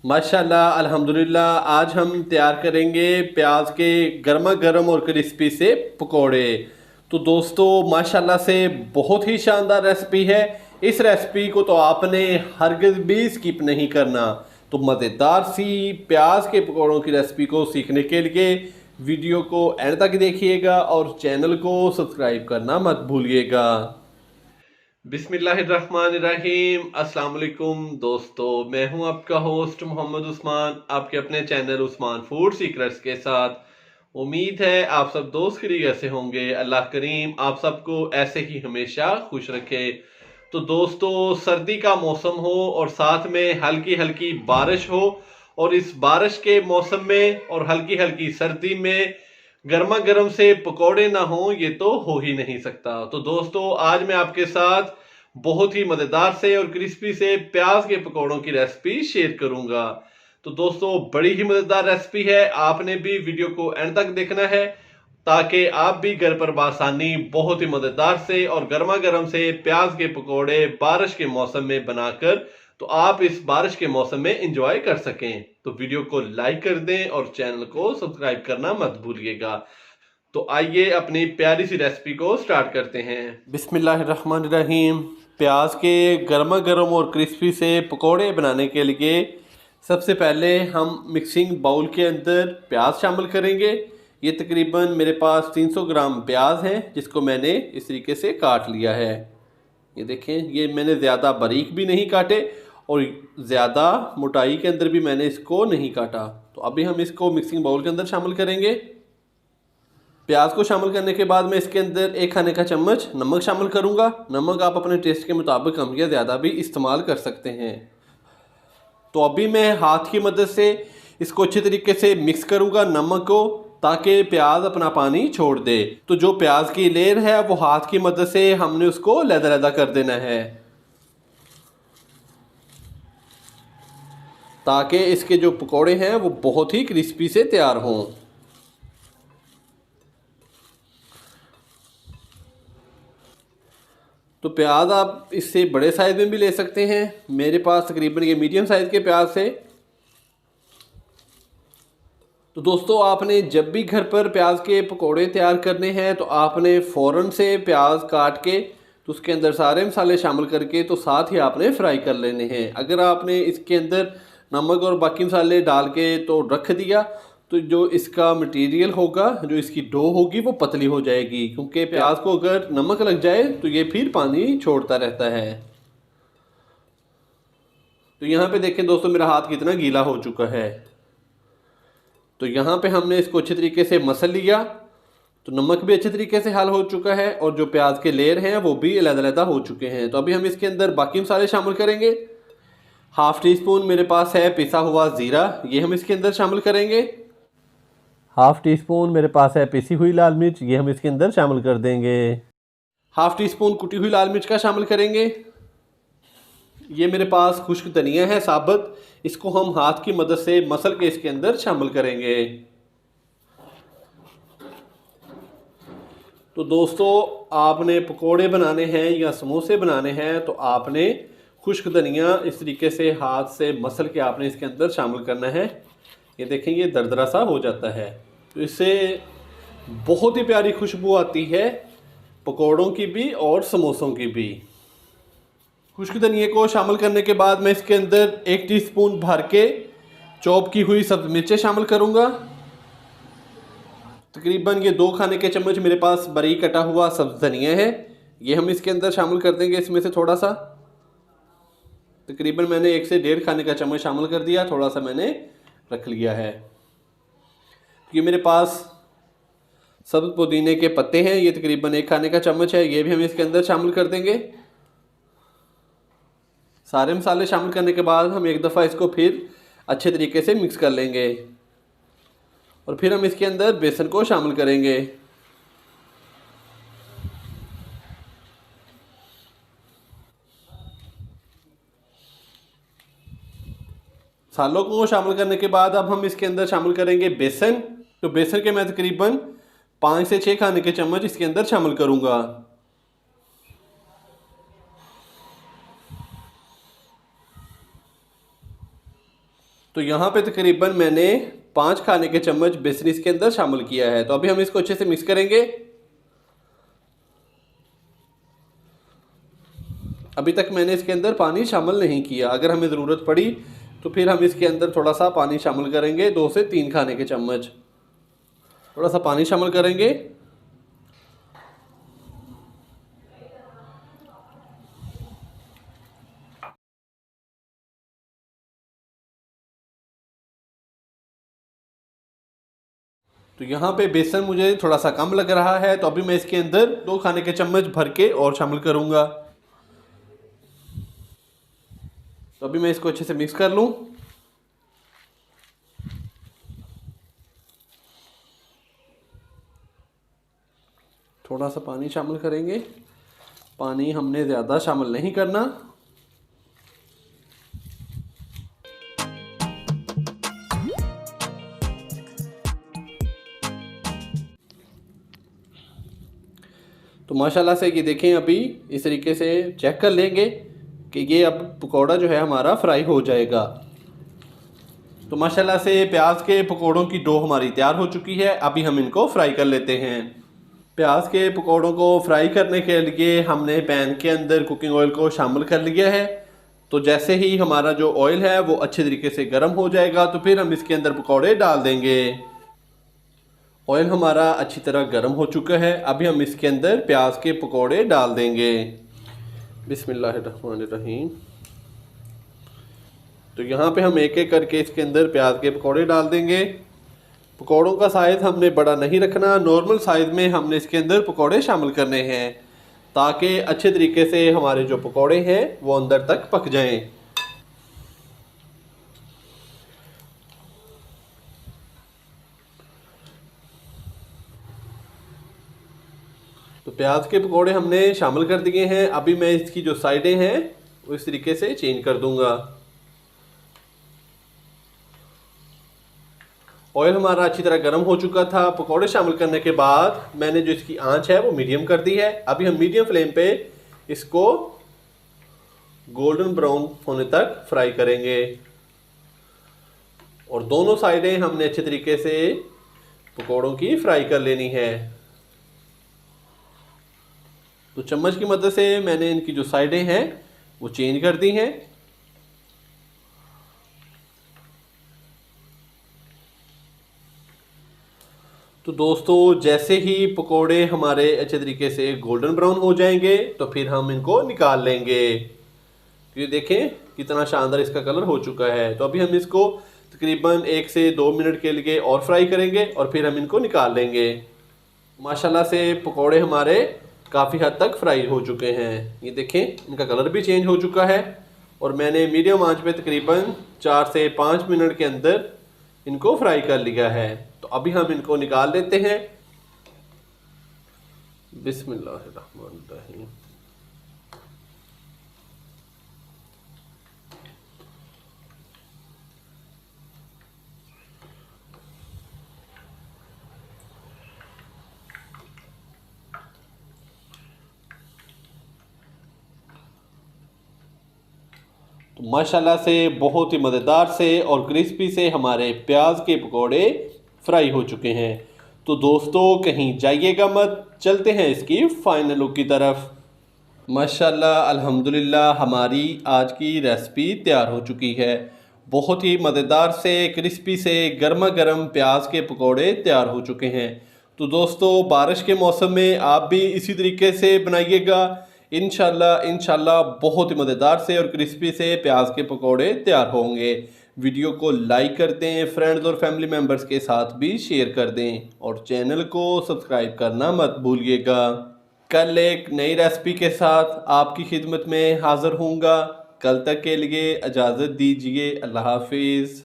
माशाल्लाह अल्हम्दुलिल्लाह। आज हम तैयार करेंगे प्याज के गर्मा गर्म और क्रिस्पी से पकोड़े। तो दोस्तों माशाल्लाह से बहुत ही शानदार रेसिपी है। इस रेसिपी को तो आपने हरगिज़ भी स्किप नहीं करना। तो मज़ेदार सी प्याज के पकोड़ों की रेसिपी को सीखने के लिए वीडियो को एंड तक देखिएगा और चैनल को सब्सक्राइब करना मत भूलिएगा। बिस्मिल्लाहिर्रहमानिर्रहीम। अस्सलाम वालेकुम दोस्तों, मैं हूं आपका होस्ट मोहम्मद उस्मान, आपके अपने चैनल उस्मान फूड सीक्रेट्स के साथ। उम्मीद है आप सब दोस्त खैरियत से होंगे। अल्लाह करीम आप सबको ऐसे ही हमेशा खुश रखे। तो दोस्तों, सर्दी का मौसम हो और साथ में हल्की हल्की बारिश हो, और इस बारिश के मौसम में और हल्की हल्की सर्दी में गर्मा गर्म से पकोड़े ना हो, ये तो हो ही नहीं सकता। तो दोस्तों, आज मैं आपके साथ बहुत ही मजेदार से और क्रिस्पी से प्याज के पकोड़ों की रेसिपी शेयर करूंगा। तो दोस्तों, बड़ी ही मजेदार रेसिपी है, आपने भी वीडियो को एंड तक देखना है ताकि आप भी घर पर बासानी बहुत ही मजेदार से और गर्मा गर्म से प्याज के पकोड़े बारिश के मौसम में बनाकर तो आप इस बारिश के मौसम में एंजॉय कर सकें। तो वीडियो को लाइक कर दें और चैनल को सब्सक्राइब करना मत भूलिएगा। तो आइए अपनी प्यारी सी रेसिपी को स्टार्ट करते हैं। बिस्मिल्लाहिर्रहमानिर्रहीम। प्याज के गर्मा गर्म और क्रिस्पी से पकोड़े बनाने के लिए सबसे पहले हम मिक्सिंग बाउल के अंदर प्याज शामिल करेंगे। ये तकरीबन मेरे पास 300 ग्राम प्याज है, जिसको मैंने इस तरीके से काट लिया है। ये देखें, ये मैंने ज़्यादा बारीक भी नहीं काटे और ज़्यादा मोटाई के अंदर भी मैंने इसको नहीं काटा। तो अभी हम इसको मिक्सिंग बाउल के अंदर शामिल करेंगे। प्याज को शामिल करने के बाद मैं इसके अंदर 1 खाने का चम्मच नमक शामिल करूंगा। नमक आप अपने टेस्ट के मुताबिक कम या ज़्यादा भी इस्तेमाल कर सकते हैं। तो अभी मैं हाथ की मदद से इसको अच्छे तरीके से मिक्स करूंगा नमक को, ताकि प्याज अपना पानी छोड़ दे। तो जो प्याज की लेयर है वो हाथ की मदद से हमने उसको लैदा कर देना है, ताकि इसके जो पकोड़े हैं वो बहुत ही क्रिस्पी से तैयार हों। तो प्याज आप इससे बड़े साइज़ में भी ले सकते हैं। मेरे पास तकरीबन ये मीडियम साइज़ के प्याज से। तो दोस्तों, आपने जब भी घर पर प्याज के पकोड़े तैयार करने हैं तो आपने फ़ौरन से प्याज काट के तो उसके अंदर सारे मसाले शामिल करके तो साथ ही आपने फ्राई कर लेने हैं। अगर आपने इसके अंदर नमक और बाकी मसाले डाल के तो रख दिया तो जो इसका मटेरियल होगा, जो इसकी डो होगी, वो पतली हो जाएगी, क्योंकि प्याज को अगर नमक लग जाए तो ये फिर पानी छोड़ता रहता है। तो यहाँ पे देखें दोस्तों, मेरा हाथ कितना गीला हो चुका है। तो यहाँ पे हमने इसको अच्छे तरीके से मसल लिया। तो नमक भी अच्छे तरीके से हल हो चुका है और जो प्याज के लेयर हैं वो भी अलग-अलग हो चुके हैं। तो अभी हम इसके अंदर बाकी मसाले शामिल करेंगे। हाफ़ टी स्पून मेरे पास है पिसा हुआ ज़ीरा, ये हम इसके अंदर शामिल करेंगे। हाफ़ टी स्पून मेरे पास है पिसी हुई लाल मिर्च, ये हम इसके अंदर शामिल कर देंगे। हाफ़ टी स्पून कुटी हुई लाल मिर्च का शामिल करेंगे। ये मेरे पास खुश्क धनिया है साबुत, इसको हम हाथ की मदद से मसल के इसके अंदर शामिल करेंगे। तो दोस्तों, आपने पकोड़े बनाने हैं या समोसे बनाने हैं तो आपने खुश्क धनिया इस तरीके से हाथ से मसल के आपने इसके अंदर शामिल करना है। ये देखें, ये दरदरा सा हो जाता है। तो इससे बहुत ही प्यारी खुशबू आती है, पकोड़ों की भी और समोसों की भी। खुश्क धनिया को शामिल करने के बाद मैं इसके अंदर 1 टीस्पून भर के चॉप की हुई सब्ज़ मिर्चें शामिल करूंगा। तकरीबन ये 2 खाने के चम्मच मेरे पास बारीक कटा हुआ सब्ज़ धनिया है, ये हम इसके अंदर शामिल कर देंगे। इसमें से थोड़ा सा, तकरीबन मैंने 1 से 1.5 खाने का चम्मच शामिल कर दिया, थोड़ा सा मैंने रख लिया है। ये मेरे पास सब्ज़ पुदीने के पत्ते हैं, ये तकरीबन 1 खाने का चम्मच है, ये भी हम इसके अंदर शामिल कर देंगे। सारे मसाले शामिल करने के बाद हम एक दफ़ा इसको फिर अच्छे तरीके से मिक्स कर लेंगे और फिर हम इसके अंदर बेसन को शामिल करेंगे। मसालों को शामिल करने के बाद अब हम इसके अंदर शामिल करेंगे बेसन। तो बेसन के मैं तकरीबन 5 से 6 खाने के चम्मच इसके अंदर शामिल करूंगा। तो यहाँ पे तकरीबन मैंने 5 खाने के चम्मच बेसन इसके अंदर शामिल किया है। तो अभी हम इसको अच्छे से मिक्स करेंगे। अभी तक मैंने इसके अंदर पानी शामिल नहीं किया, अगर हमें ज़रूरत पड़ी तो फिर हम इसके अंदर थोड़ा सा पानी शामिल करेंगे। 2 से 3 खाने के चम्मच थोड़ा सा पानी शामिल करेंगे। तो यहाँ पे बेसन मुझे थोड़ा सा कम लग रहा है, तो अभी मैं इसके अंदर 2 खाने के चम्मच भर के और शामिल करूँगा। तो अभी मैं इसको अच्छे से मिक्स कर लूँ। थोड़ा सा पानी शामिल करेंगे, पानी हमने ज़्यादा शामिल नहीं करना। तो माशाल्लाह से ये देखें, अभी इस तरीके से चेक कर लेंगे कि ये अब पकौड़ा जो है हमारा फ्राई हो जाएगा। तो माशाल्लाह से प्याज के पकौड़ों की डो हमारी तैयार हो चुकी है। अभी हम इनको फ्राई कर लेते हैं। प्याज के पकौड़ों को फ्राई करने के लिए हमने पैन के अंदर कुकिंग ऑयल को शामिल कर लिया है। तो जैसे ही हमारा जो ऑयल है वो अच्छे तरीके से गर्म हो जाएगा तो फिर हम इसके अंदर पकौड़े डाल देंगे। ऑयल हमारा अच्छी तरह गर्म हो चुका है। अभी हम इसके अंदर प्याज के पकौड़े डाल देंगे। बिस्मिल्लाहिर्रहमानिर्रहीम। तो यहाँ पे हम एक एक करके इसके अंदर प्याज के पकौड़े डाल देंगे। पकौड़ों का साइज़ हमने बड़ा नहीं रखना, नॉर्मल साइज़ में हमने इसके अंदर पकौड़े शामिल करने हैं ताकि अच्छे तरीके से हमारे जो पकौड़े हैं वो अंदर तक पक जाएं। तो प्याज के पकौड़े हमने शामिल कर दिए हैं। अभी मैं इसकी जो साइडें हैं वो इस तरीके से चेंज कर दूंगा। ऑयल हमारा अच्छी तरह गर्म हो चुका था। पकौड़े शामिल करने के बाद मैंने जो इसकी आंच है वो मीडियम कर दी है। अभी हम मीडियम फ्लेम पे इसको गोल्डन ब्राउन होने तक फ्राई करेंगे और दोनों साइडें हमने अच्छे तरीके से पकौड़ों की फ्राई कर लेनी है। तो चम्मच की मदद से मैंने इनकी जो साइडें हैं वो चेंज कर दी हैं। तो दोस्तों जैसे ही पकोड़े हमारे अच्छे तरीके से गोल्डन ब्राउन हो जाएंगे तो फिर हम इनको निकाल लेंगे। तो ये देखें कितना शानदार इसका कलर हो चुका है। तो अभी हम इसको तकरीबन 1 से 2 मिनट के लिए और फ्राई करेंगे और फिर हम इनको निकाल लेंगे। माशाल्लाह से पकोड़े हमारे काफ़ी हद तक फ्राई हो चुके हैं। ये देखें इनका कलर भी चेंज हो चुका है और मैंने मीडियम आंच पे तकरीबन 4 से 5 मिनट के अंदर इनको फ्राई कर लिया है। तो अभी हम इनको निकाल लेते हैं। बिस्मिल्लाहिर्रहमानिर्रहीम। तो माशाल्लाह से बहुत ही मज़ेदार से और क्रिस्पी से हमारे प्याज के पकोड़े फ्राई हो चुके हैं। तो दोस्तों कहीं जाइएगा मत, चलते हैं इसकी फाइनल लुक की तरफ। माशाल्लाह अल्हम्दुलिल्लाह हमारी आज की रेसिपी तैयार हो चुकी है। बहुत ही मज़ेदार से क्रिस्पी से गर्मा गर्म प्याज के पकोड़े तैयार हो चुके हैं। तो दोस्तों बारिश के मौसम में आप भी इसी तरीके से बनाइएगा। इंशाल्लाह बहुत ही मज़ेदार से और क्रिस्पी से प्याज के पकोड़े तैयार होंगे। वीडियो को लाइक कर दें, फ्रेंड्स और फैमिली मेम्बर्स के साथ भी शेयर कर दें और चैनल को सब्सक्राइब करना मत भूलिएगा। कल एक नई रेसिपी के साथ आपकी खिदमत में हाज़िर होऊंगा। कल तक के लिए इजाज़त दीजिए। अल्लाह हाफिज़।